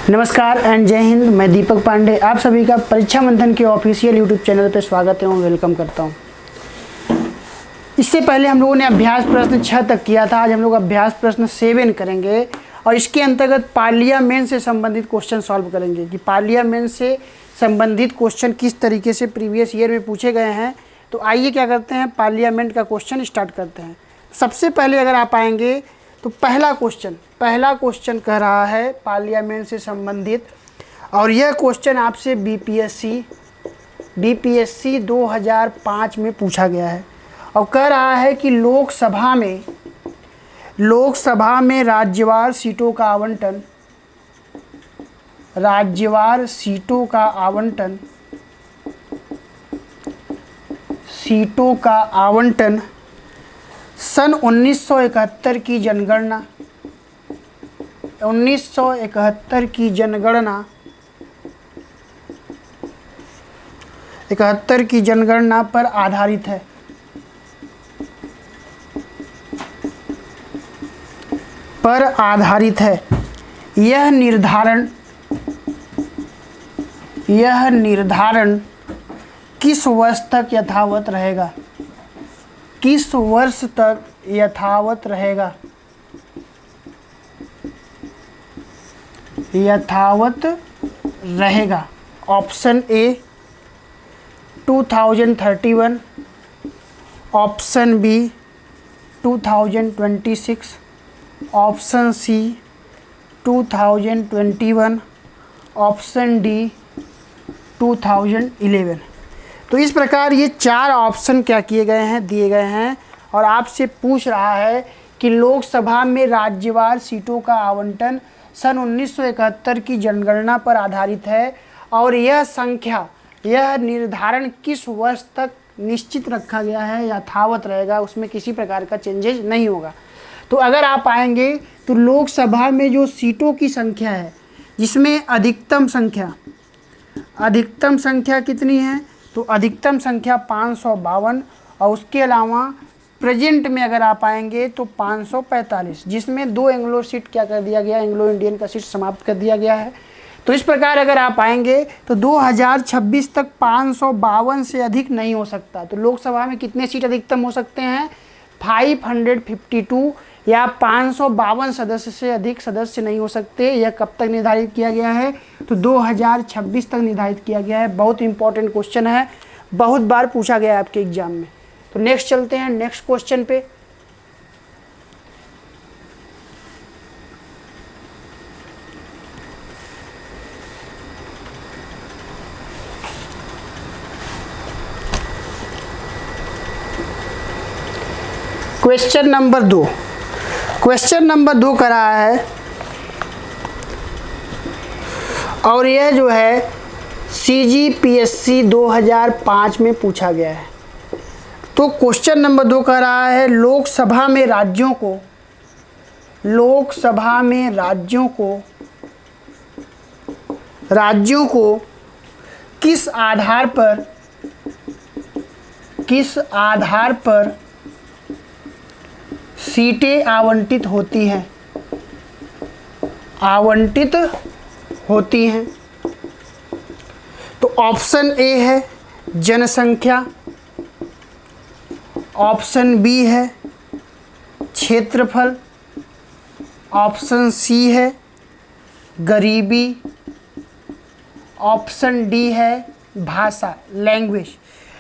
नमस्कार एंड जय हिंद। मैं दीपक पांडे आप सभी का परीक्षा मंथन के ऑफिशियल यूट्यूब चैनल पर स्वागत है और वेलकम करता हूं। इससे पहले हम लोगों ने अभ्यास प्रश्न 6 तक किया था। आज हम लोग अभ्यास प्रश्न 7 करेंगे और इसके अंतर्गत पार्लियामेंट से संबंधित क्वेश्चन सॉल्व करेंगे कि पार्लियामेंट से संबंधित क्वेश्चन किस तरीके से प्रीवियस ईयर में पूछे गए हैं। तो आइए क्या करते हैं, पार्लियामेंट का क्वेश्चन स्टार्ट करते हैं। सबसे पहले अगर आप आएंगे तो पहला क्वेश्चन कह रहा है पार्लियामेंट से संबंधित, और यह क्वेश्चन आपसे बीपीएससी 2005 में पूछा गया है और कह रहा है कि लोकसभा में राज्यवार सीटों का आवंटन सन 1971 की जनगणना पर आधारित है। यह निर्धारण किस वर्ष तक यथावत रहेगा? Option A 2031, option B 2026, option C 2021, option D 2011। तो इस प्रकार ये 4 ऑप्शन क्या किए गए हैं, दिए गए हैं और आपसे पूछ रहा है कि लोकसभा में राज्यवार सीटों का आवंटन सन 1971 की जनगणना पर आधारित है और यह निर्धारण किस वर्ष तक निश्चित रखा गया है, यथावत रहेगा, उसमें किसी प्रकार का चेंजेस नहीं होगा। तो अगर आप आएंगे तो लोकसभा में जो सीटों की संख्या है, जिसमें अधिकतम संख्या कितनी है, तो अधिकतम संख्या 552 और उसके अलावा प्रेजेंट में अगर आप आएंगे तो 545, जिसमें 2 एंग्लो सीट क्या कर दिया गया, एंग्लो इंडियन का सीट समाप्त कर दिया गया है। तो इस प्रकार अगर आप आएंगे तो 2026 तक 552 से अधिक नहीं हो सकता। तो लोकसभा में कितने सीट अधिकतम हो सकते हैं? 552 या 552 सदस्य से अधिक सदस्य नहीं हो सकते। यह कब तक निर्धारित किया गया है? तो 2026 तक निर्धारित किया गया है। बहुत इंपॉर्टेंट क्वेश्चन है, बहुत बार पूछा गया है आपके एग्जाम में। तो नेक्स्ट चलते हैं नेक्स्ट क्वेश्चन पे। क्वेश्चन नंबर 2 कर रहा है और यह जो है CGPSC 2005 में पूछा गया है। तो क्वेश्चन नंबर 2 कह रहा है लोकसभा में राज्यों को किस आधार पर सीटें आवंटित होती हैं। तो ऑप्शन ए है जनसंख्या, ऑप्शन बी है क्षेत्रफल, ऑप्शन सी है गरीबी, ऑप्शन डी है भाषा, लैंग्वेज।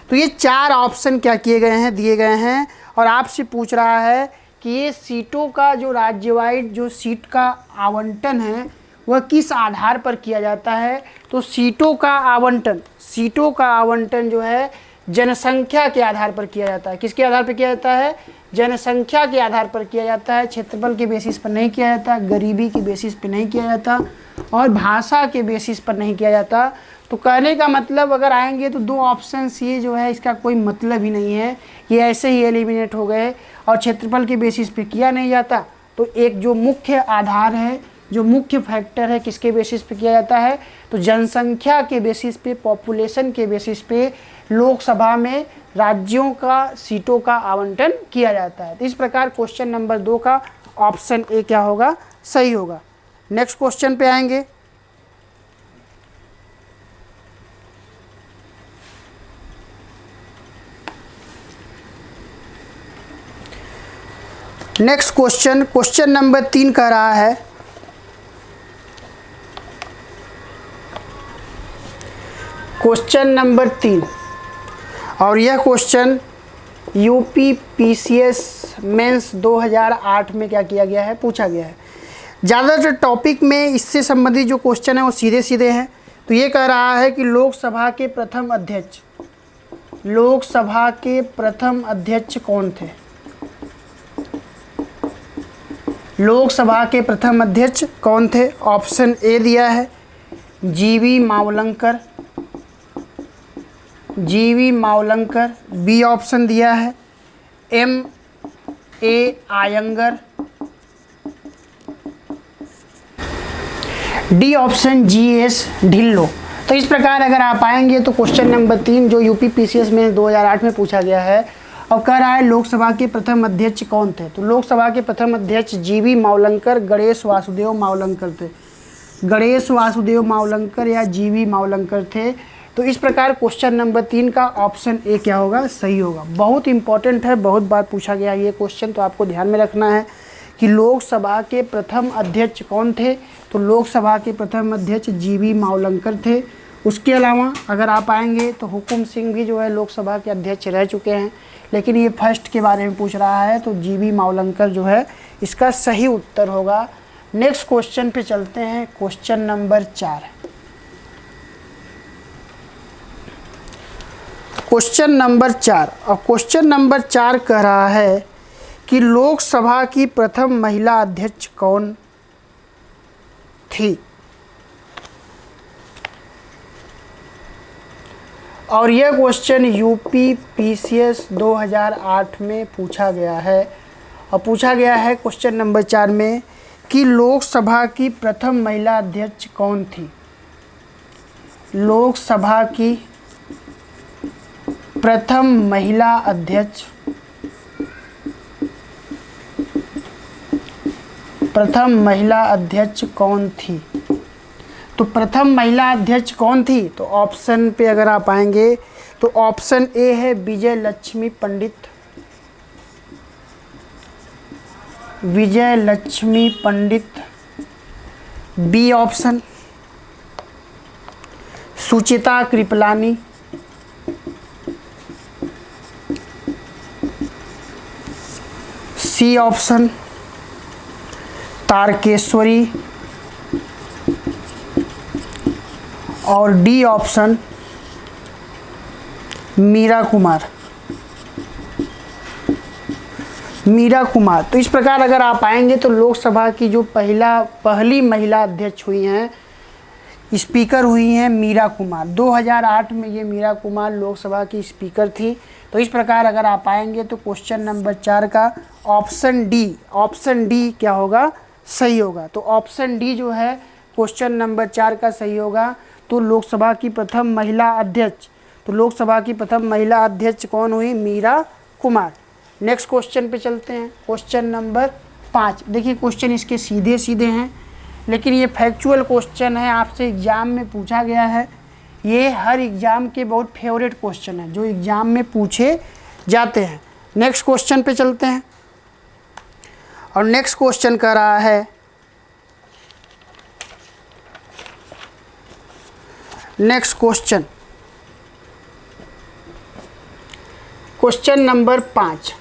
तो ये 4 ऑप्शन क्या किए गए हैं, दिए गए हैं और आपसे पूछ रहा है कि ये सीटों का जो राज्य वाइड जो सीट का आवंटन है वह किस आधार पर किया जाता है। तो सीटों का आवंटन जो है जनसंख्या के आधार पर किया जाता है। किसके आधार पर किया जाता है? जनसंख्या के आधार पर किया जाता है। क्षेत्रफल के बेसिस पर नहीं किया जाता, गरीबी के बेसिस पर नहीं किया जाता और भाषा के बेसिस पर नहीं किया जाता। तो कहने का मतलब अगर आएंगे तो 2 ऑप्शन ये जो है इसका कोई मतलब ही नहीं है, ये ऐसे ही एलिमिनेट हो गए और क्षेत्रफल के बेसिस पे किया नहीं जाता। तो एक जो मुख्य आधार है, जो मुख्य फैक्टर है, किसके बेसिस पे किया जाता है? तो जनसंख्या के बेसिस पे, पॉपुलेशन के बेसिस पे लोकसभा में राज्यों का सीटों का आवंटन किया जाता है। तो इस प्रकार क्वेश्चन नंबर 2 का ऑप्शन ए क्या होगा? सही होगा। नेक्स्ट क्वेश्चन पे आएंगे। नेक्स्ट क्वेश्चन, क्वेश्चन नंबर 3 कह रहा है क्वेश्चन नंबर 3, और यह क्वेश्चन यूपी पीसीएस मेंस 2008 में क्या किया गया है, पूछा गया है। ज़्यादातर टॉपिक में इससे संबंधित जो क्वेश्चन है वो सीधे सीधे हैं। तो ये कह रहा है कि लोकसभा के प्रथम अध्यक्ष, लोकसभा के प्रथम अध्यक्ष कौन थे? लोकसभा के प्रथम अध्यक्ष कौन थे? ऑप्शन ए दिया है जीवी मावलंकर, जीवी मावलंकर। बी ऑप्शन दिया है M A Iyengar. D option G S Dhillon. तो इस प्रकार अगर आप आएंगे तो क्वेश्चन नंबर 3 जो यूपी पीसीएस में 2008 में पूछा गया है, अब कह रहा है लोकसभा के प्रथम अध्यक्ष कौन थे? तो लोकसभा के प्रथम अध्यक्ष जीवी मावलंकर, गणेश वासुदेव मावलंकर थे। गणेश वासुदेव मावलंकर या जीवी मावलंकर थे। तो इस प्रकार क्वेश्चन नंबर 3 का ऑप्शन ए क्या होगा, सही होगा। बहुत इंपॉर्टेंट है, बहुत बार पूछा गया ये क्वेश्चन, तो आपको ध्यान में रखना है कि लोकसभा के प्रथम अध्यक्ष कौन थे? तो लोकसभा के प्रथम अध्यक्ष जीवी मावलंकर थे। उसके अलावा अगर आप आएंगे तो हुकुम सिंह भी जो है लोकसभा के अध्यक्ष रह चुके हैं, लेकिन ये फर्स्ट के बारे में पूछ रहा है, तो जीवी मावलंकर जो है इसका सही उत्तर होगा। नेक्स्ट क्वेश्चन पे चलते हैं, क्वेश्चन नंबर 4। क्वेश्चन नंबर 4, और क्वेश्चन नंबर 4 कह रहा है कि लोकसभा की प्रथम महिला अध्यक्ष कौन थी? और यह क्वेश्चन यूपी पीसीएस 2008 में पूछा गया है, और पूछा गया है क्वेश्चन नंबर 4 में कि लोकसभा की प्रथम महिला अध्यक्ष कौन थी? लोकसभा की प्रथम महिला अध्यक्ष, प्रथम महिला अध्यक्ष कौन थी? तो प्रथम महिला अध्यक्ष कौन थी? तो ऑप्शन पे अगर आप आएंगे तो ऑप्शन ए है विजय लक्ष्मी पंडित, विजय लक्ष्मी पंडित। बी ऑप्शन सुचिता कृपलानी। सी ऑप्शन तारकेश्वरी, और डी ऑप्शन मीरा कुमार, मीरा कुमार। तो इस प्रकार अगर आप आएंगे तो लोकसभा की जो पहली महिला अध्यक्ष हुई हैं, स्पीकर हुई हैं मीरा कुमार। 2008 में ये मीरा कुमार लोकसभा की स्पीकर थी। तो इस प्रकार अगर आप आएंगे तो क्वेश्चन नंबर 4 का ऑप्शन डी क्या होगा, सही होगा। तो ऑप्शन डी जो है क्वेश्चन नंबर 4 का सही होगा। तो लोकसभा की प्रथम महिला अध्यक्ष, तो लोकसभा की प्रथम महिला अध्यक्ष कौन हुई? मीरा कुमार। नेक्स्ट क्वेश्चन पे चलते हैं, क्वेश्चन नंबर 5। देखिए क्वेश्चन इसके सीधे सीधे हैं, लेकिन ये फैक्चुअल क्वेश्चन है, आपसे एग्ज़ाम में पूछा गया है। ये हर एग्ज़ाम के बहुत फेवरेट क्वेश्चन है जो एग्ज़ाम में पूछे जाते हैं। नेक्स्ट क्वेश्चन पे चलते हैं, और नेक्स्ट क्वेश्चन कह रहा है, नेक्स्ट क्वेश्चन, क्वेश्चन नंबर 5,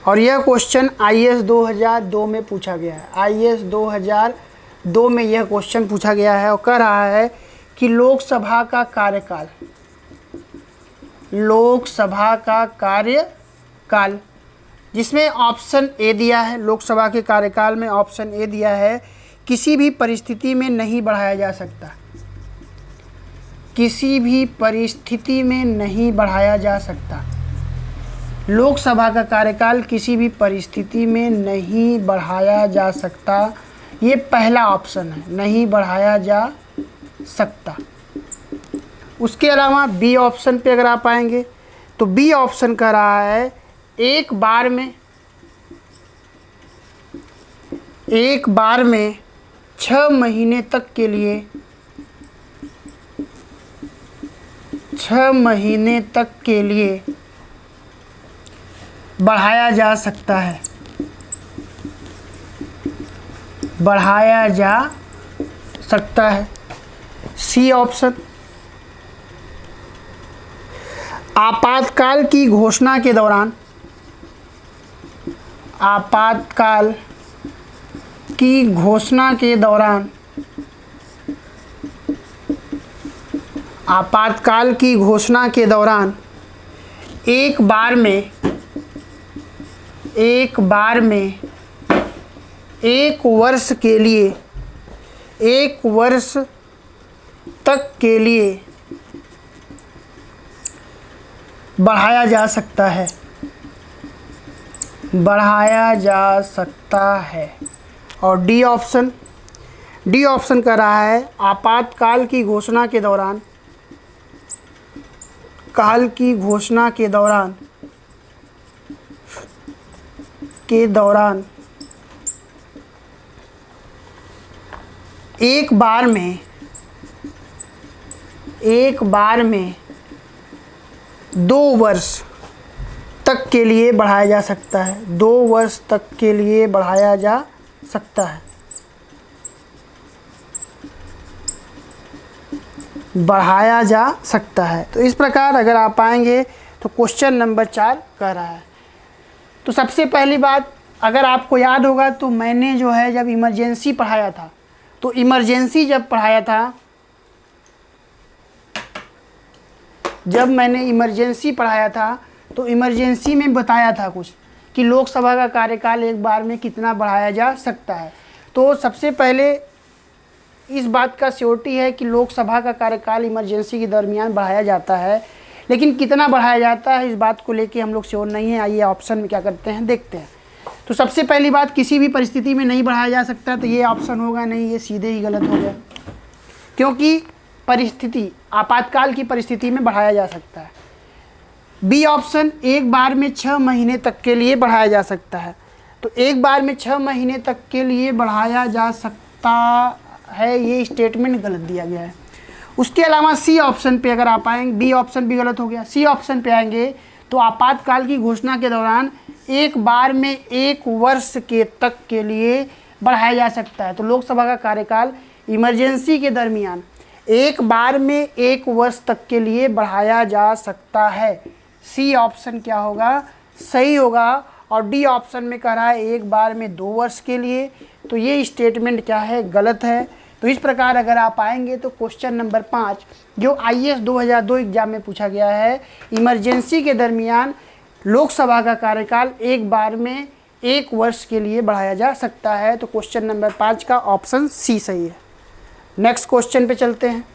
और यह क्वेश्चन आईएएस 2002 में पूछा गया है। आईएएस 2002 में यह क्वेश्चन पूछा गया है, और कह रहा है कि लोकसभा का कार्यकाल, लोकसभा का कार्यकाल, जिसमें ऑप्शन ए दिया है, लोकसभा के कार्यकाल में ऑप्शन ए दिया है किसी भी परिस्थिति में नहीं बढ़ाया जा सकता, किसी भी परिस्थिति में नहीं बढ़ाया जा सकता। लोकसभा का कार्यकाल किसी भी परिस्थिति में नहीं बढ़ाया जा सकता, ये पहला ऑप्शन है, नहीं बढ़ाया जा सकता। उसके अलावा बी ऑप्शन पे अगर आप आएंगे तो बी ऑप्शन कह रहा है एक बार में 6 महीने तक के लिए, 6 महीने तक के लिए बढ़ाया जा सकता है। बढ़ाया जा सकता है। C option. आपातकाल की घोषणा के दौरान, आपातकाल की घोषणा के दौरान, आपातकाल की घोषणा के दौरान एक बार में एक वर्ष के लिए, एक वर्ष तक के लिए बढ़ाया जा सकता है, बढ़ाया जा सकता है। और डी ऑप्शन, डी ऑप्शन कर रहा है आपातकाल की घोषणा के दौरान, काल की घोषणा के दौरान एक बार में 2 वर्ष तक के लिए बढ़ाया जा सकता है, 2 वर्ष तक के लिए बढ़ाया जा सकता है, बढ़ाया जा सकता है। तो इस प्रकार अगर आप आएंगे तो क्वेश्चन नंबर 4 कह रहा है। तो सबसे पहली बात, अगर आपको याद होगा तो मैंने जो है जब इमरजेंसी पढ़ाया था, तो इमरजेंसी जब पढ़ाया था, जब मैंने इमरजेंसी पढ़ाया था तो इमरजेंसी में बताया था कुछ कि लोकसभा का कार्यकाल एक बार में कितना बढ़ाया जा सकता है। तो सबसे पहले इस बात का श्योरिटी है कि लोकसभा का कार्यकाल इमरजेंसी के दरमियान बढ़ाया जाता है, लेकिन कितना बढ़ाया जाता है इस बात को लेके हम लोग श्योर नहीं है। आइए ऑप्शन में क्या करते हैं देखते हैं। तो सबसे पहली बात, किसी भी परिस्थिति में नहीं बढ़ाया जा सकता, तो ये ऑप्शन होगा नहीं, ये सीधे ही गलत हो गया, क्योंकि परिस्थिति, आपातकाल की परिस्थिति में बढ़ाया जा सकता है। बी ऑप्शन, एक बार में 6 महीने तक के लिए बढ़ाया जा सकता है, तो एक बार में 6 महीने तक के लिए बढ़ाया जा सकता है, ये स्टेटमेंट गलत दिया गया है। उसके अलावा सी ऑप्शन पे अगर आप आएंगे, बी ऑप्शन भी गलत हो गया। सी ऑप्शन पे आएंगे तो आपातकाल की घोषणा के दौरान एक बार में 1 वर्ष के तक के लिए बढ़ाया जा सकता है। तो लोकसभा का कार्यकाल इमरजेंसी के दरमियान एक बार में 1 वर्ष तक के लिए बढ़ाया जा सकता है। सी ऑप्शन क्या होगा, सही होगा। और डी ऑप्शन में कह रहा है एक बार में 2 वर्ष के लिए, तो ये स्टेटमेंट क्या है, गलत है। तो इस प्रकार अगर आप आएंगे तो क्वेश्चन नंबर 5 जो IAS 2002 एग्जाम में पूछा गया है, इमरजेंसी के दरमियान लोकसभा का कार्यकाल एक बार में 1 वर्ष के लिए बढ़ाया जा सकता है। तो क्वेश्चन नंबर 5 का ऑप्शन सी सही है। नेक्स्ट क्वेश्चन पे चलते हैं।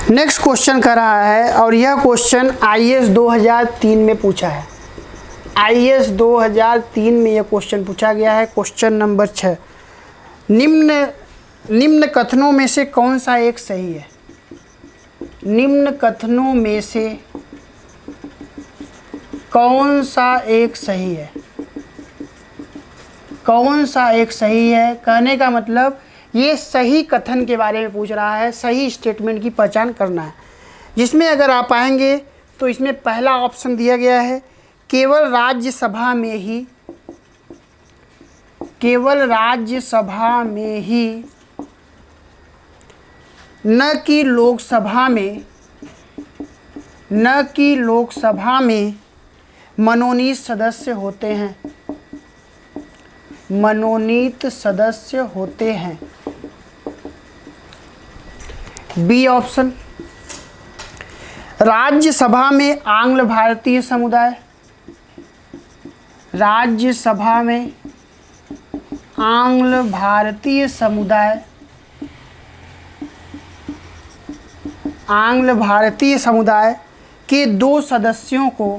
नेक्स्ट क्वेश्चन कर रहा है और यह क्वेश्चन IAS 2003 में पूछा है। IAS 2003 में यह क्वेश्चन पूछा गया है। क्वेश्चन नंबर 6, निम्न कथनों में से कौन सा एक सही है? निम्न कथनों में से कौन सा एक सही है? कौन सा एक सही है कहने का मतलब ये सही कथन के बारे में पूछ रहा है, सही स्टेटमेंट की पहचान करना है। जिसमें अगर आप आएंगे तो इसमें पहला ऑप्शन दिया गया है केवल राज्यसभा में ही, केवल राज्यसभा में ही, न कि लोकसभा में, न कि लोकसभा में मनोनीत सदस्य होते हैं, मनोनीत सदस्य होते हैं। बी ऑप्शन, राज्यसभा में आंग्ल भारतीय समुदाय, राज्यसभा में आंग्ल भारतीय समुदाय, आंग्ल भारतीय समुदाय के 2 सदस्यों को,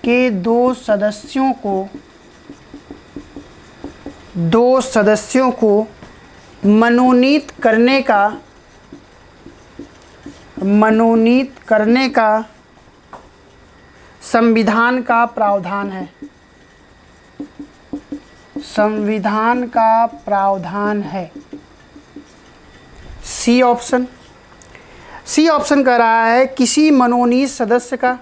के 2 सदस्यों को, 2 सदस्यों को मनोनीत करने का, मनोनीत करने का संविधान का प्रावधान है, संविधान का प्रावधान है। C option. सी ऑप्शन कह रहा है किसी मनोनीत सदस्य का,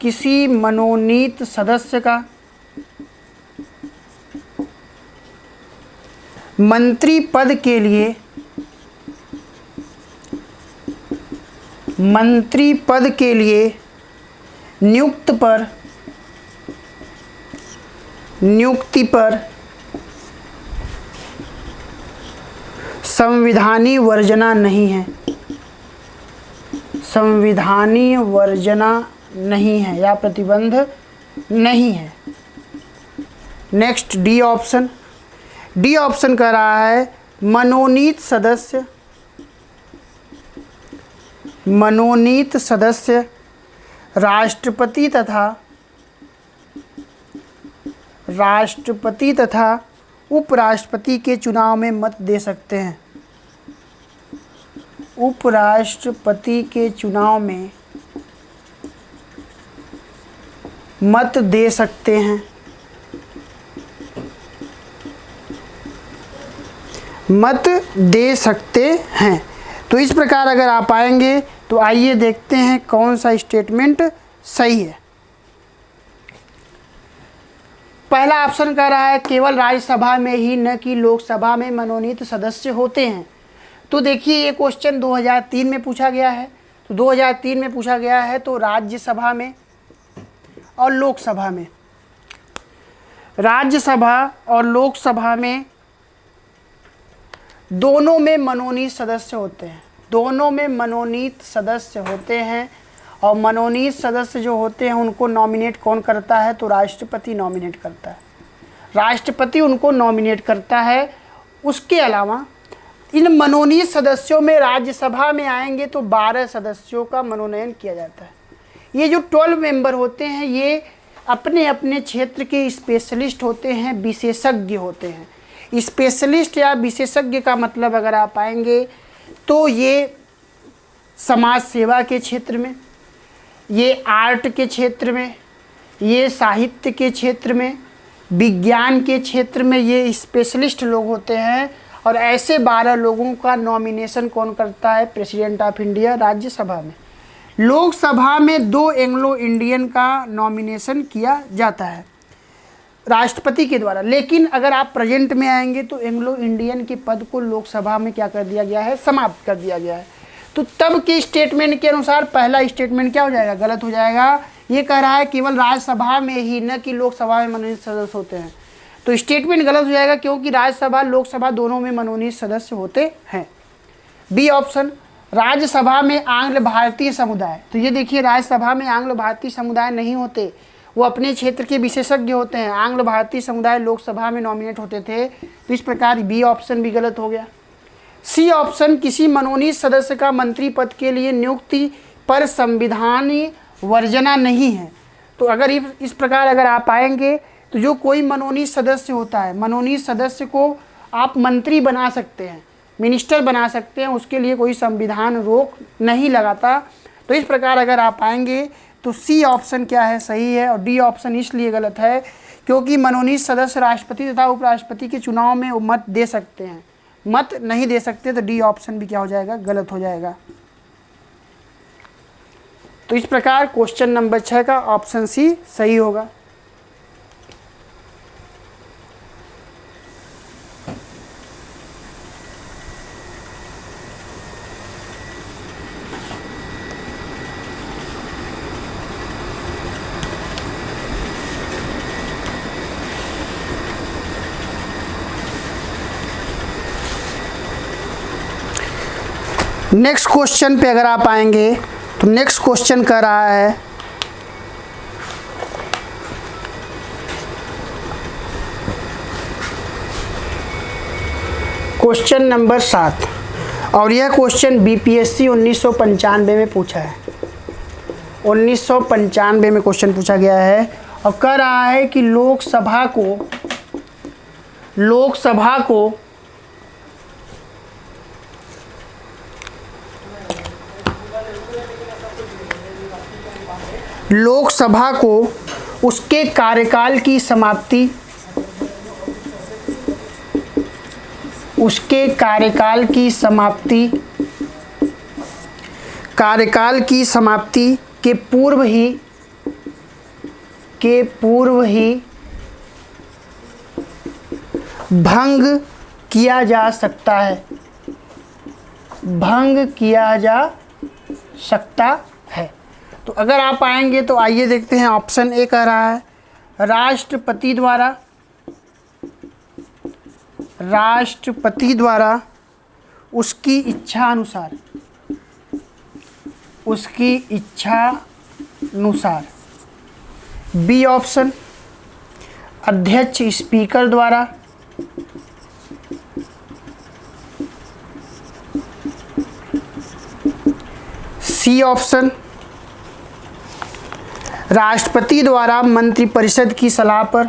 किसी मनोनीत सदस्य का मंत्री पद के लिए, मंत्री पद के लिए नियुक्ति पर संविधानीय वर्जना नहीं है, संविधानीय वर्जना नहीं है या प्रतिबंध नहीं है। Next D option. D option कह रहा है मनोनीत सदस्य, मनोनीत सदस्य राष्ट्रपति तथा उपराष्ट्रपति के चुनाव में मत दे सकते हैं, उपराष्ट्रपति के चुनाव में मत दे सकते हैं, मत दे सकते हैं। तो इस प्रकार अगर आप आएंगे तो आइए देखते हैं कौन सा स्टेटमेंट सही है। पहला ऑप्शन कह रहा है केवल राज्यसभा में ही न कि लोकसभा में मनोनीत सदस्य होते हैं। तो देखिए ये क्वेश्चन 2003 में पूछा गया है, तो 2003 में पूछा गया है तो राज्यसभा में और लोकसभा में, राज्यसभा और लोकसभा में दोनों में मनोनीत सदस्य होते हैं, दोनों में मनोनीत सदस्य होते हैं। और मनोनीत सदस्य जो होते हैं उनको नॉमिनेट कौन करता है, तो राष्ट्रपति नॉमिनेट करता है, राष्ट्रपति उनको नॉमिनेट करता है। उसके अलावा इन मनोनीत सदस्यों में राज्यसभा में आएंगे तो 12 सदस्यों का मनोनयन किया जाता है। ये जो 12 मेंबर होते हैं ये अपने अपने क्षेत्र के स्पेशलिस्ट होते हैं, विशेषज्ञ होते हैं। स्पेशलिस्ट या विशेषज्ञ का मतलब अगर आप आएंगे तो ये समाज सेवा के क्षेत्र में, ये आर्ट के क्षेत्र में, ये साहित्य के क्षेत्र में, विज्ञान के क्षेत्र में ये स्पेशलिस्ट लोग होते हैं। और ऐसे 12 लोगों का नॉमिनेशन कौन करता है, प्रेसिडेंट ऑफ इंडिया राज्यसभा में। लोकसभा में 2 एंग्लो इंडियन का नॉमिनेशन किया जाता है राष्ट्रपति के द्वारा। लेकिन अगर आप प्रेजेंट में आएंगे तो एंग्लो इंडियन के पद को लोकसभा में क्या कर दिया गया है, समाप्त कर दिया गया है। तो तब के स्टेटमेंट के अनुसार पहला स्टेटमेंट क्या हो जाएगा, गलत हो जाएगा। ये कह रहा है केवल राज्यसभा में ही न कि लोकसभा में मनोनीत सदस्य होते हैं, तो स्टेटमेंट गलत हो जाएगा क्योंकि राज्यसभा लोकसभा दोनों में मनोनीत सदस्य होते हैं। बी ऑप्शन, राज्यसभा में आंग्ल भारतीय समुदाय। तो ये देखिए राज्यसभा में आंग्ल भारतीय समुदाय नहीं होते, वो अपने क्षेत्र के विशेषज्ञ होते हैं। आंग्ल भारतीय समुदाय लोकसभा में नॉमिनेट होते थे, तो इस प्रकार बी ऑप्शन भी गलत हो गया। सी ऑप्शन, किसी मनोनीत सदस्य का मंत्री पद के लिए नियुक्ति पर संविधानीय वर्जना नहीं है। तो अगर इस प्रकार अगर आप आएंगे तो जो कोई मनोनीत सदस्य होता है, मनोनीत सदस्य को आप मंत्री बना सकते हैं, मिनिस्टर बना सकते हैं, उसके लिए कोई संविधान रोक नहीं लगाता। तो इस प्रकार अगर आप आएंगे तो सी ऑप्शन क्या है, सही है। और डी ऑप्शन इसलिए गलत है क्योंकि मनोनीत सदस्य राष्ट्रपति तथा उपराष्ट्रपति के चुनाव में मत दे सकते हैं, मत नहीं दे सकते। तो डी ऑप्शन भी क्या हो जाएगा, गलत हो जाएगा। तो इस प्रकार क्वेश्चन नंबर 6 का ऑप्शन सी सही होगा। नेक्स्ट क्वेश्चन पे अगर आप आएंगे तो नेक्स्ट क्वेश्चन कह रहा है क्वेश्चन नंबर 7, और यह क्वेश्चन बीपीएससी 1995 में पूछा है। 1995 में क्वेश्चन पूछा गया है और कह रहा है कि लोकसभा को उसके कार्यकाल की समाप्ति, उसके कार्यकाल की समाप्ति, कार्यकाल की समाप्ति के पूर्व ही भंग किया जा सकता है, भंग किया जा सकता है। तो अगर आप आएंगे तो आइए देखते हैं, ऑप्शन ए कह रहा है राष्ट्रपति द्वारा उसकी इच्छा अनुसार। बी ऑप्शन अध्यक्ष स्पीकर द्वारा। सी ऑप्शन राष्ट्रपति द्वारा मंत्रिपरिषद की सलाह पर।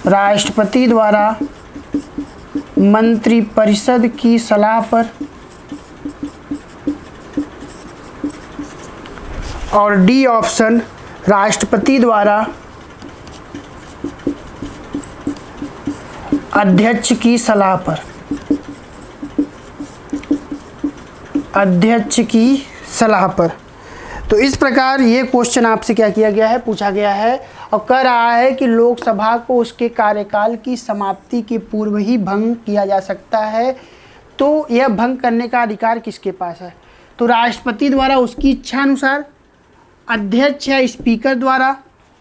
राष्ट्रपति द्वारा मंत्रिपरिषद की सलाह पर। और डी ऑप्शन राष्ट्रपति द्वारा अध्यक्ष की सलाह पर। अध्यक्ष की सलाह पर। तो इस प्रकार ये क्वेश्चन आपसे क्या किया गया है, पूछा गया है और कह रहा है कि लोकसभा को उसके कार्यकाल की समाप्ति के पूर्व ही भंग किया जा सकता है। तो यह भंग करने का अधिकार किसके पास है? तो राष्ट्रपति द्वारा उसकी इच्छा अनुसार, अध्यक्ष या स्पीकर द्वारा,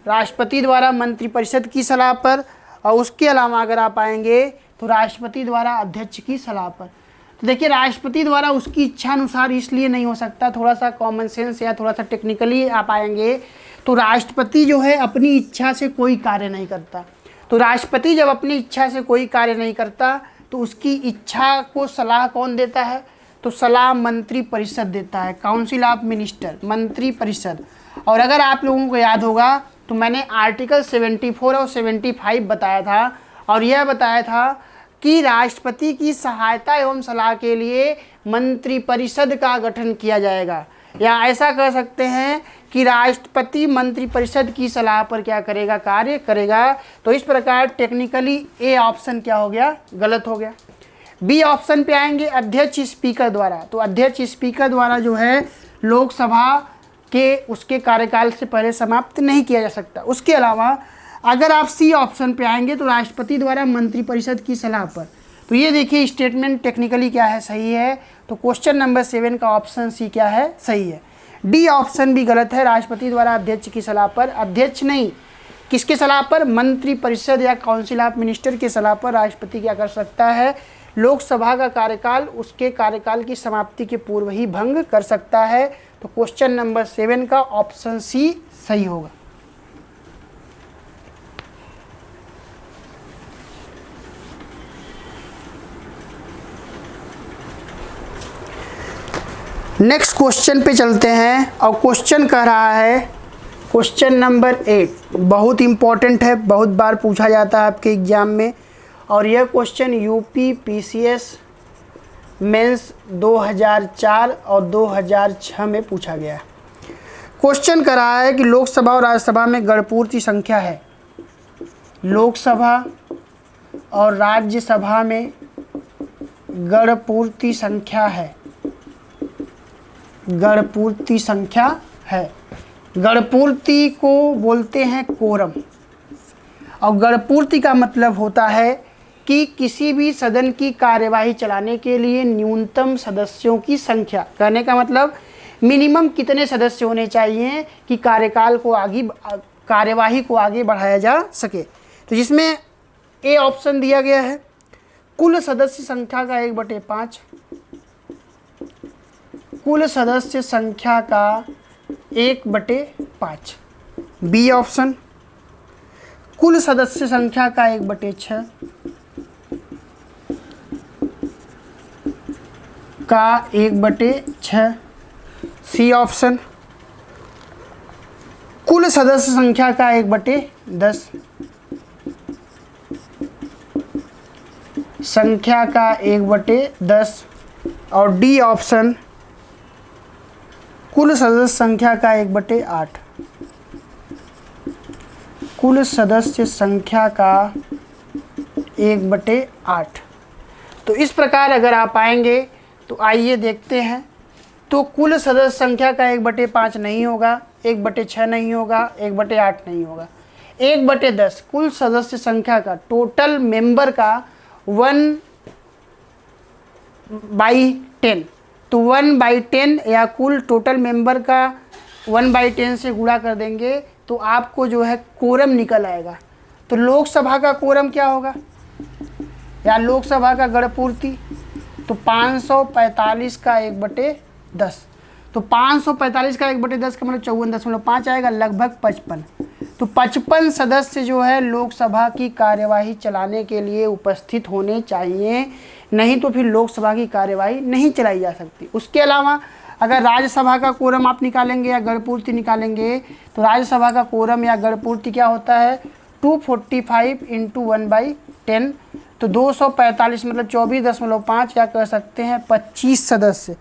राष्ट्रपति द्वारा मंत्रिपरिषद की सलाह पर, और उसके अलावा अगर आप आएंगे तो राष्ट्रपति द्वारा अध्यक्ष की सलाह पर। तो देखिए राष्ट्रपति द्वारा उसकी इच्छा अनुसार इसलिए नहीं हो सकता, थोड़ा सा कॉमन सेंस या थोड़ा सा टेक्निकली आप आएंगे तो राष्ट्रपति जो है अपनी इच्छा से कोई कार्य नहीं करता। तो राष्ट्रपति जब अपनी इच्छा से कोई कार्य नहीं करता तो उसकी इच्छा को सलाह कौन देता है? तो सलाह मंत्रिपरिषद देता है, काउंसिल ऑफ मिनिस्टर, मंत्रिपरिषद। और अगर आप लोगों को याद होगा तो मैंने आर्टिकल 74 और 75 बताया था और यह बताया था कि राष्ट्रपति की सहायता एवं सलाह के लिए मंत्रिपरिषद का गठन किया जाएगा, या ऐसा कह सकते हैं कि राष्ट्रपति मंत्रिपरिषद की सलाह पर क्या करेगा? कार्य करेगा। तो इस प्रकार टेक्निकली ए ऑप्शन क्या हो गया? गलत हो गया। बी ऑप्शन पे आएंगे अध्यक्ष स्पीकर द्वारा। तो अध्यक्ष स्पीकर द्वारा जो है लोकसभा के उसके कार्यकाल से पहले समाप्त नहीं किया जा सकता। उसके अलावा अगर आप सी ऑप्शन पे आएंगे तो राष्ट्रपति द्वारा मंत्रिपरिषद की सलाह पर। तो ये देखिए स्टेटमेंट टेक्निकली क्या है? सही है। तो क्वेश्चन नंबर 7 का ऑप्शन सी क्या है? सही है। डी ऑप्शन भी गलत है, राष्ट्रपति द्वारा अध्यक्ष की सलाह पर। अध्यक्ष नहीं, किसके सलाह पर? मंत्रिपरिषद या काउंसिल ऑफ मिनिस्टर की सलाह पर राष्ट्रपति क्या कर सकता है? लोकसभा का कार्यकाल उसके कार्यकाल की समाप्ति के पूर्व ही भंग कर सकता है। तो क्वेश्चन नंबर 7 का ऑप्शन सी सही होगा। नेक्स्ट क्वेश्चन पे चलते हैं और क्वेश्चन कह रहा है, क्वेश्चन नंबर 8 बहुत इंपॉर्टेंट है, बहुत बार पूछा जाता है आपके एग्जाम में और यह क्वेश्चन यूपी पीसीएस मेंस 2004 और 2006 में पूछा गया है। क्वेश्चन कर रहा है कि लोकसभा और राज्यसभा में गणपूर्ति संख्या है। लोकसभा और राज्यसभा में गणपूर्ति संख्या है। गणपूर्ति संख्या है। गणपूर्ति को बोलते हैं कोरम और गणपूर्ति का मतलब होता है कि किसी भी सदन की कार्यवाही चलाने के लिए न्यूनतम सदस्यों की संख्या। कहने का मतलब मिनिमम कितने सदस्य होने चाहिए कि कार्यवाही को आगे बढ़ाया जा सके। तो जिसमें ए ऑप्शन दिया गया है कुल सदस्य संख्या का 1/5। कुल सदस्य संख्या का 1/5। बी ऑप्शन कुल सदस्य संख्या का 1/6 का 1/6। सी ऑप्शन कुल सदस्य संख्या का 1/10 संख्या का 1/10। और डी ऑप्शन कुल सदस्य संख्या का 1/8, कुल सदस्य संख्या का 1/8। तो इस प्रकार अगर आप आएंगे तो आइए देखते हैं। तो कुल सदस्य संख्या का 1/5 नहीं होगा, 1/6 नहीं होगा, 1/8 नहीं होगा, 1/10 कुल सदस्य संख्या का, टोटल मेंबर का 1/10। तो 1/10 या कुल टोटल मेंबर का 1/10 से गुणा कर देंगे तो आपको जो है कोरम निकल आएगा। तो लोकसभा का कोरम क्या होगा या लोकसभा का गणपूर्ति, तो 545 का 1/10। तो 545 का 1/10 का मतलब 54.5 आएगा, लगभग 55। तो 55 सदस्य जो है लोकसभा की कार्यवाही चलाने के लिए उपस्थित होने चाहिए, नहीं तो फिर लोकसभा की कार्यवाही नहीं चलाई जा सकती। उसके अलावा अगर राज्यसभा का कोरम आप निकालेंगे या गणपूर्ति निकालेंगे तो राज्यसभा का कोरम या गणपूर्ति क्या होता है, 245 × 1/10। तो 245 मतलब 24.5 या कह सकते हैं 25 सदस्य।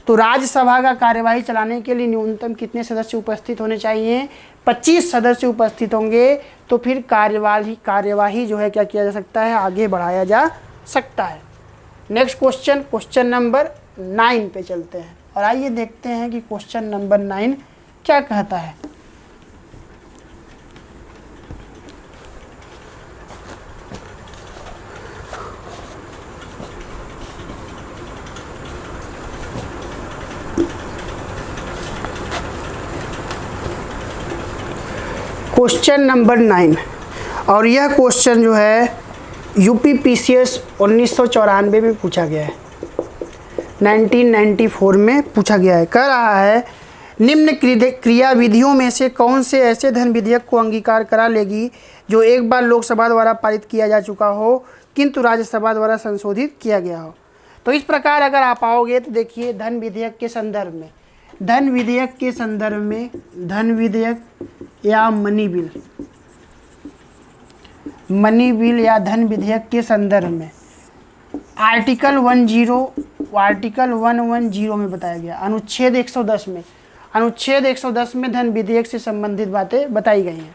तो राज्यसभा का कार्यवाही चलाने के लिए न्यूनतम कितने सदस्य उपस्थित होने चाहिए, 25 सदस्य उपस्थित होंगे। तो फिर कार्यवाही जो है क्या किया जा सकता है, आगे बढ़ाया जा सकता है। नेक्स्ट क्वेश्चन, क्वेश्चन नंबर 9 पे चलते हैं और आइए देखते हैं कि क्वेश्चन नंबर 9 क्या कहता है। क्वेश्चन नंबर 9 और यह क्वेश्चन जो है यूपीपीसीएस 1994 में पूछा गया है, 1994 में पूछा गया है। कह रहा है निम्न क्रिया विधियों में से कौन से ऐसे धन विधेयक को अंगीकार करा लेगी जो एक बार लोकसभा द्वारा पारित किया जा चुका हो किंतु राज्यसभा द्वारा संशोधित किया गया हो। तो इस प्रकार अगर आप आओगे तो देखिए धन विधेयक के संदर्भ में, धन विधेयक के संदर्भ में, धन विधेयक या मनी बिल, मनी बिल या धन विधेयक के संदर्भ में आर्टिकल 110 में बताया गया, अनुच्छेद 110 में, अनुच्छेद 110 में धन विधेयक से संबंधित बातें बताई गई हैं।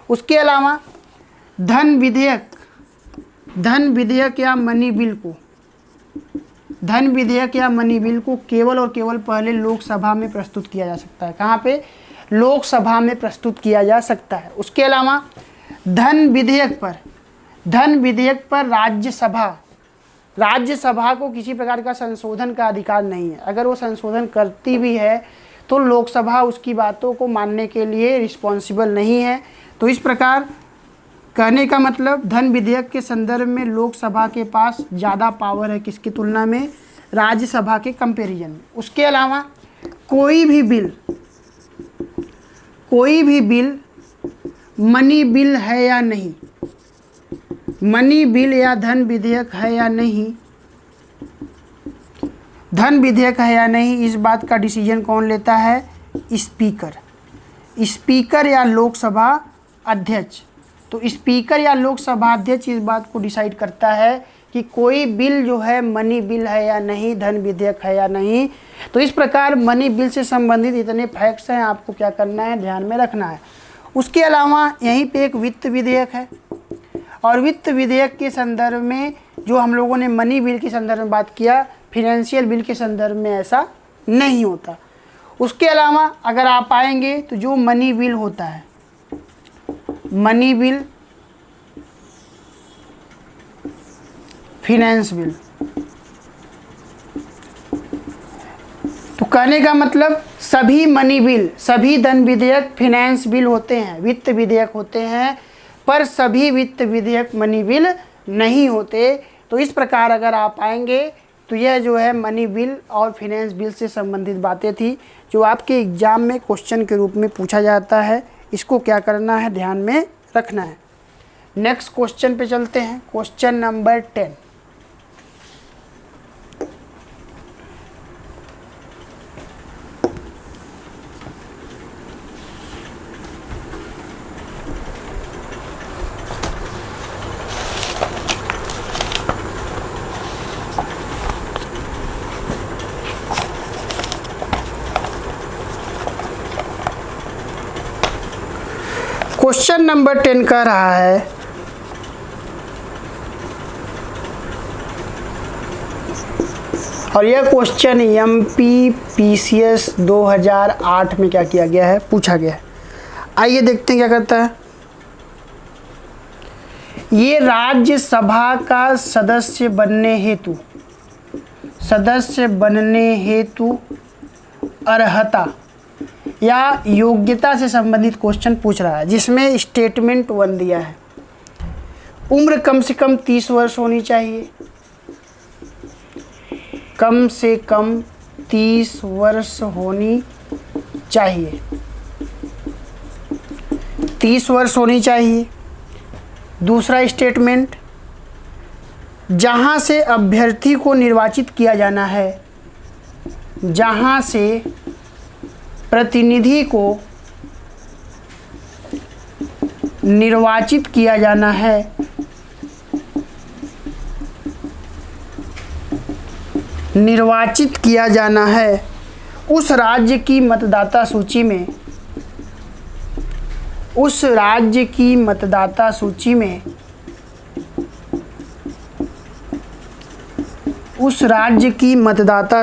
उसके अलावा धन विधेयक या मनी बिल को, धन विधेयक या मनी बिल को केवल और केवल पहले लोकसभा में प्रस्तुत किया जा सकता है। कहाँ पे, लोकसभा में प्रस्तुत किया जा सकता है। उसके अलावा धन विधेयक पर राज्यसभा को किसी प्रकार का संशोधन का अधिकार नहीं है। अगर वो संशोधन करती भी है तो लोकसभा उसकी बातों को मानने के लिए रिस्पॉन्सिबल नहीं है। तो इस प्रकार कहने का मतलब धन विधेयक के संदर्भ में लोकसभा के पास ज़्यादा पावर है किसकी तुलना में, राज्यसभा के कंपैरिजन में। उसके अलावा कोई भी बिल मनी बिल है या नहीं, मनी बिल या धन विधेयक है या नहीं, धन विधेयक है या नहीं, इस बात का डिसीजन कौन लेता है, स्पीकर या लोकसभा अध्यक्ष। तो स्पीकर या लोकसभा अध्यक्ष इस बात को डिसाइड करता है कि कोई बिल जो है मनी बिल है या नहीं, धन विधेयक है या नहीं। तो इस प्रकार मनी बिल से संबंधित इतने फैक्ट्स हैं, आपको क्या करना है, ध्यान में रखना है। उसके अलावा यहीं पे एक वित्त विधेयक है और वित्त विधेयक के संदर्भ में जो हम लोगों ने मनी बिल के संदर्भ में बात किया, फिनेंशियल बिल के संदर्भ में ऐसा नहीं होता। उसके अलावा अगर आप आएंगे तो जो मनी बिल होता है, मनी बिल, फिनेंस बिल, तो कहने का मतलब सभी मनी बिल, सभी धन विधेयक फिनेंस बिल होते हैं, वित्त विधेयक होते हैं, पर सभी वित्त विधेयक मनी बिल नहीं होते। तो इस प्रकार अगर आप आएंगे तो यह जो है मनी बिल और फिनेंस बिल से संबंधित बातें थी जो आपके एग्जाम में क्वेश्चन के रूप में पूछा जाता है। इसको क्या करना है, ध्यान में रखना है। नेक्स्ट क्वेश्चन पे चलते हैं, क्वेश्चन नंबर 10। क्वेश्चन नंबर 10 कह रहा है और यह क्वेश्चन MPPCS 2008 में क्या किया गया है, पूछा गया है। आइए देखते हैं क्या करता है। ये राज्यसभा का सदस्य बनने हेतु अर्हता या योग्यता से संबंधित क्वेश्चन पूछ रहा है, जिसमें स्टेटमेंट 1 दिया है। उम्र कम से कम 30 वर्ष होनी चाहिए, कम से कम 30 वर्ष होनी चाहिए, 30 वर्ष होनी चाहिए। दूसरा स्टेटमेंट, जहाँ से अभ्यर्थी को निर्वाचित किया जाना है, जहाँ से प्रतिनिधि को निर्वाचित किया जाना है, उस राज्य की मतदाता सूची में, उस राज्य की मतदाता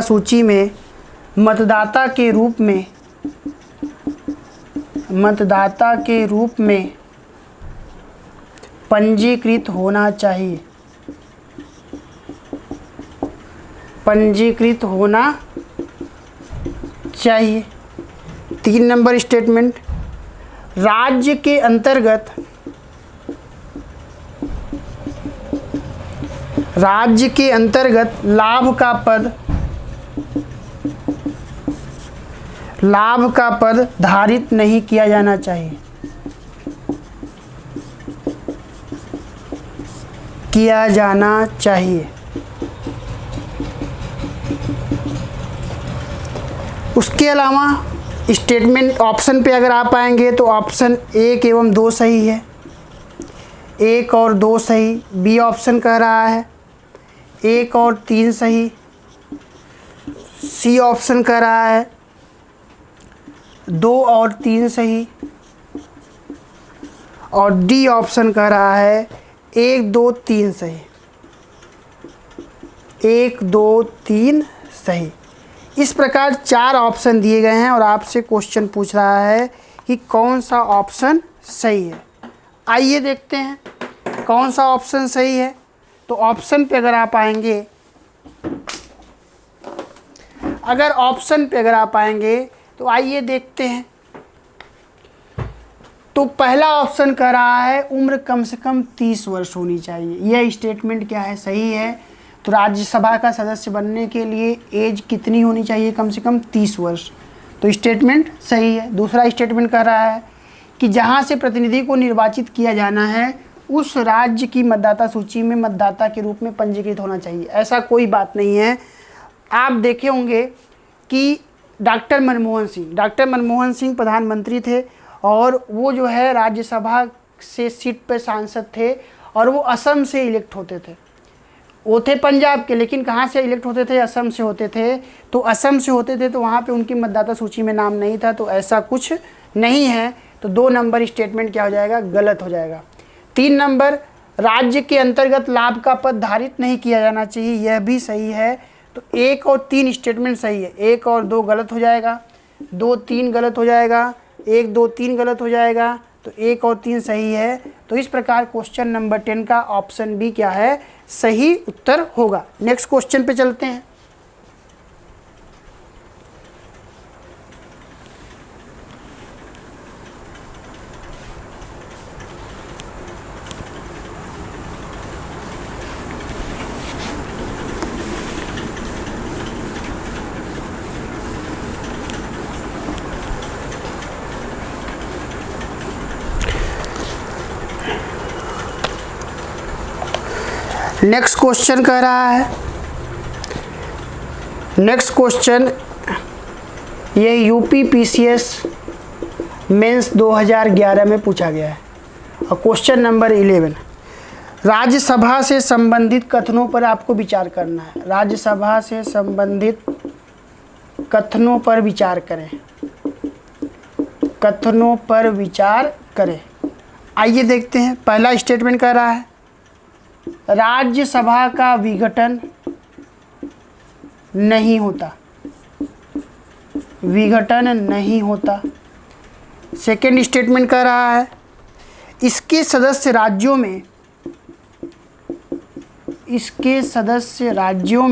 सूची में मतदाता के रूप में पंजीकृत होना चाहिए, पंजीकृत होना चाहिए। 3 नंबर स्टेटमेंट, राज्य के अंतर्गत लाभ का पद धारित नहीं किया जाना चाहिए, उसके अलावा स्टेटमेंट ऑप्शन पे अगर आप आएंगे तो ऑप्शन 1 एवं 2 सही है, 1 और 2 सही। बी ऑप्शन कह रहा है 1 और 3 सही। सी ऑप्शन कह रहा है 2 और 3 सही। और डी ऑप्शन कह रहा है 1 2 3 सही, 1 2 3 सही। इस प्रकार 4 ऑप्शन दिए गए हैं और आपसे क्वेश्चन पूछ रहा है कि कौन सा ऑप्शन सही है। आइए देखते हैं कौन सा ऑप्शन सही है। तो ऑप्शन पे अगर आप आएंगे, तो आइए देखते हैं। तो पहला ऑप्शन कह रहा है उम्र कम से कम 30 वर्ष होनी चाहिए। यह स्टेटमेंट क्या है, सही है। तो राज्यसभा का सदस्य बनने के लिए एज कितनी होनी चाहिए, कम से कम 30 वर्ष। तो स्टेटमेंट सही है। दूसरा स्टेटमेंट कह रहा है कि जहां से प्रतिनिधि को निर्वाचित किया जाना है, उस राज्य की मतदाता सूची में मतदाता के रूप में पंजीकृत होना चाहिए। ऐसा कोई बात नहीं है। आप देखे होंगे कि डॉक्टर मनमोहन सिंह प्रधानमंत्री थे और वो जो है राज्यसभा से सीट पर सांसद थे और वो असम से इलेक्ट होते थे। वो थे पंजाब के, लेकिन कहाँ से इलेक्ट होते थे, असम से होते थे। तो असम से होते थे तो वहाँ पे उनकी मतदाता सूची में नाम नहीं था। तो ऐसा कुछ नहीं है। तो 2 नंबर स्टेटमेंट क्या हो जाएगा, गलत हो जाएगा। 3 नंबर, राज्य के अंतर्गत लाभ का पद धारित नहीं किया जाना चाहिए, यह भी सही है। तो 1 और 3 स्टेटमेंट सही है। 1 और 2 गलत हो जाएगा, 2 3 गलत हो जाएगा, 1 2 3 गलत हो जाएगा। तो 1 और 3 सही है। तो इस प्रकार क्वेश्चन नंबर 10 का ऑप्शन बी क्या है, सही उत्तर होगा। नेक्स्ट क्वेश्चन पे चलते हैं। नेक्स्ट क्वेश्चन कह रहा है, नेक्स्ट क्वेश्चन ये UPPCS मेंस 2011 में पूछा गया है। और क्वेश्चन नंबर 11, राज्यसभा से संबंधित कथनों पर आपको विचार करना है। राज्यसभा से संबंधित कथनों पर विचार करें, कथनों पर विचार करें। आइए देखते हैं, पहला स्टेटमेंट कह रहा है राज्यसभा का विघटन नहीं होता, विघटन नहीं होता। सेकेंड स्टेटमेंट कह रहा है इसके सदस्य राज्यों में, इसके सदस्य राज्यों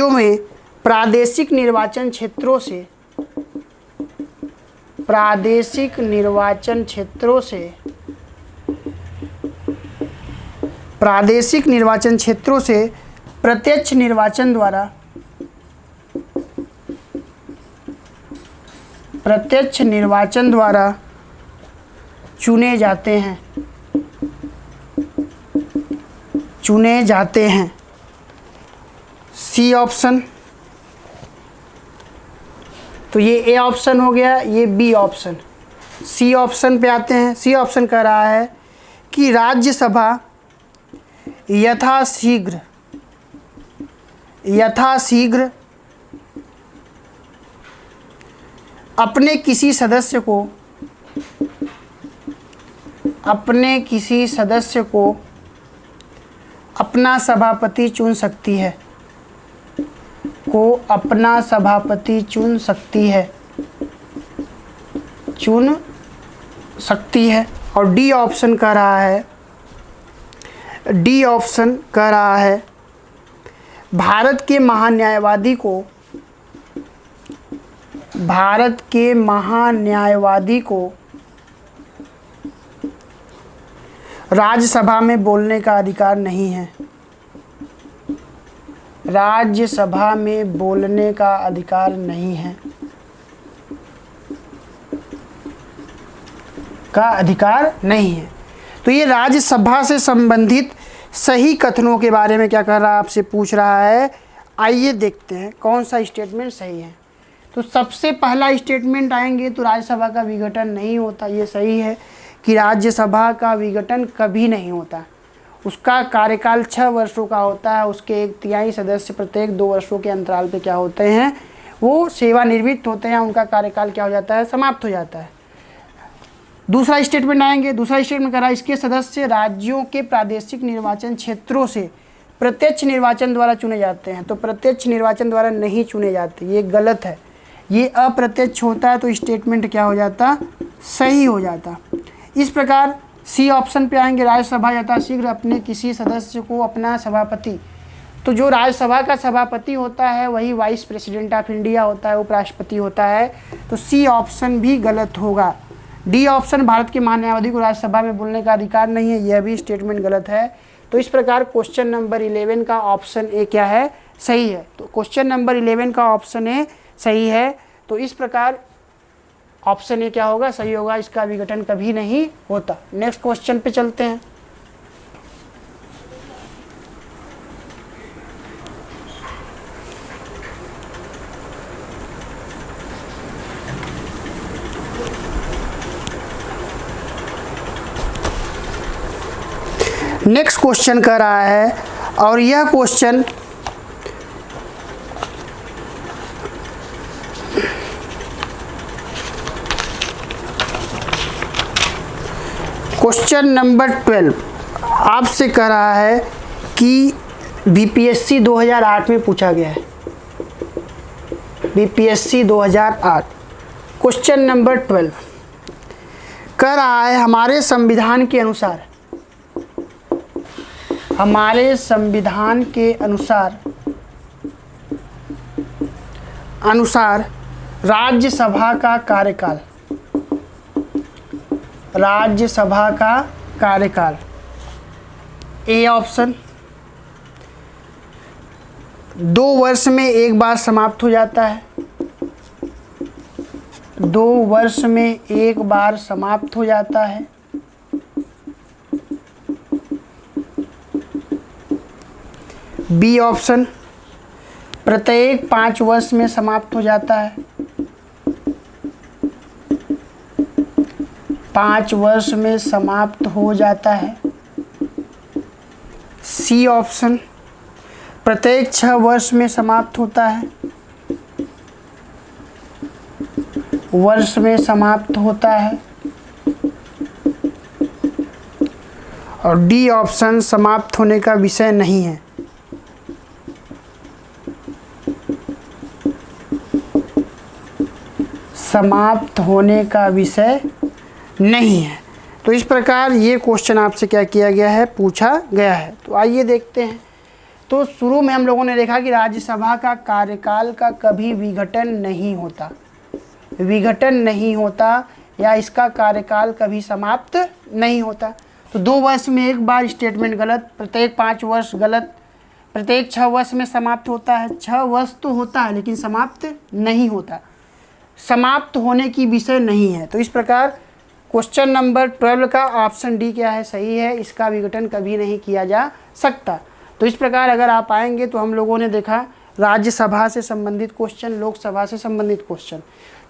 में प्रादेशिक निर्वाचन क्षेत्रों से, प्रादेशिक निर्वाचन क्षेत्रों से, प्रादेशिक निर्वाचन क्षेत्रों से प्रत्यक्ष निर्वाचन द्वारा, प्रत्यक्ष निर्वाचन द्वारा चुने जाते हैं, चुने जाते हैं। सी ऑप्शन, तो ये ए ऑप्शन हो गया, ये बी ऑप्शन। सी ऑप्शन पे आते हैं। सी ऑप्शन कह रहा है कि राज्यसभा यथाशीघ्र, यथाशीघ्र अपने किसी सदस्य को, अपने किसी सदस्य को अपना सभापति चुन सकती है, को अपना सभापति चुन सकती है, चुन सकती है। और डी ऑप्शन कह रहा है, डी ऑप्शन कह रहा है भारत के महान्यायवादी को, भारत के महान्यायवादी को राज्यसभा में बोलने का अधिकार नहीं है, राज्यसभा में बोलने का अधिकार नहीं है, का अधिकार नहीं है। तो ये राज्यसभा से संबंधित सही कथनों के बारे में क्या कर रहा है, आपसे पूछ रहा है। आइए देखते हैं कौन सा स्टेटमेंट सही है। तो सबसे पहला स्टेटमेंट आएंगे तो राज्यसभा का विघटन नहीं होता, ये सही है कि राज्यसभा का विघटन कभी नहीं होता। उसका कार्यकाल 6 वर्षों का होता है, उसके 1/3 सदस्य प्रत्येक 2 वर्षों के अंतराल पे क्या होते हैं, वो सेवानिवृत्त होते हैं, उनका कार्यकाल क्या हो जाता है, समाप्त हो जाता है। दूसरा स्टेटमेंट आएंगे, दूसरा स्टेटमेंट कह रहा है इसके सदस्य राज्यों के प्रादेशिक निर्वाचन क्षेत्रों से प्रत्यक्ष निर्वाचन द्वारा चुने जाते हैं। तो प्रत्यक्ष निर्वाचन द्वारा नहीं चुने जाते, ये गलत है, ये अप्रत्यक्ष होता है। तो स्टेटमेंट क्या हो जाता, सही हो जाता। इस प्रकार सी ऑप्शन पे आएंगे राज्यसभा यथाशीघ्र अपने किसी सदस्य को अपना सभापति, तो जो राज्यसभा का सभापति होता है वही वाइस प्रेसिडेंट ऑफ इंडिया होता है, उपराष्ट्रपति होता है। तो सी ऑप्शन भी गलत होगा। डी ऑप्शन भारत के महान्यायवादी को राज्यसभा में बोलने का अधिकार नहीं है, यह भी स्टेटमेंट गलत है। तो इस प्रकार क्वेश्चन नंबर 11 का ऑप्शन ए क्या है, सही है। तो क्वेश्चन नंबर 11 का ऑप्शन ए सही है। तो इस प्रकार ऑप्शन ए क्या होगा, सही होगा, इसका विघटन कभी नहीं होता। नेक्स्ट क्वेश्चन पे चलते हैं। नेक्स्ट क्वेश्चन कर रहा है और यह क्वेश्चन क्वेश्चन नंबर 12 आपसे कह रहा है कि बीपीएससी 2008 में पूछा गया है, बीपीएससी 2008 क्वेश्चन नंबर 12 कह रहा है हमारे संविधान के अनुसार, हमारे संविधान के अनुसार राज्यसभा का कार्यकाल, राज्यसभा का कार्यकाल ए ऑप्शन 2 वर्ष में एक बार समाप्त हो जाता है, 2 वर्ष में एक बार समाप्त हो जाता है। बी ऑप्शन प्रत्येक 5 वर्ष में समाप्त हो जाता है, 5 वर्ष में समाप्त हो जाता है। सी ऑप्शन प्रत्येक 6 वर्ष में समाप्त होता है, वर्ष में समाप्त होता है। और डी ऑप्शन समाप्त होने का विषय नहीं है। समाप्त होने का विषय नहीं है। तो इस प्रकार ये क्वेश्चन आपसे क्या किया गया है, पूछा गया है। तो आइए देखते हैं। तो शुरू में हम लोगों ने देखा कि राज्यसभा का कार्यकाल का कभी विघटन नहीं होता, विघटन नहीं होता या इसका कार्यकाल कभी समाप्त नहीं होता। तो 2 वर्ष में एक बार स्टेटमेंट गलत, प्रत्येक 5 वर्ष गलत, प्रत्येक 6 वर्ष में समाप्त होता है। 6 वर्ष तो होता है लेकिन समाप्त नहीं होता, समाप्त होने की विषय नहीं है। तो इस प्रकार क्वेश्चन नंबर 12 का ऑप्शन डी क्या है, सही है, इसका विघटन कभी नहीं किया जा सकता। तो इस प्रकार अगर आप आएंगे तो हम लोगों ने देखा राज्यसभा से संबंधित क्वेश्चन, लोकसभा से संबंधित क्वेश्चन।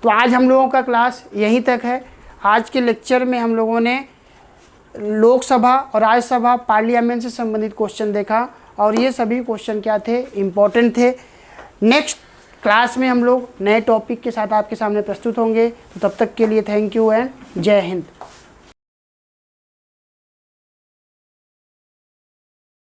तो आज हम लोगों का क्लास यहीं तक है। आज के लेक्चर में हम लोगों ने लोकसभा और राज्यसभा पार्लियामेंट से संबंधित क्वेश्चन देखा और ये सभी क्वेश्चन क्या थे, इम्पोर्टेंट थे। नेक्स्ट क्लास में हम लोग नए टॉपिक के साथ आपके सामने प्रस्तुत होंगे। तो तब तक के लिए थैंक यू एंड जय हिंद।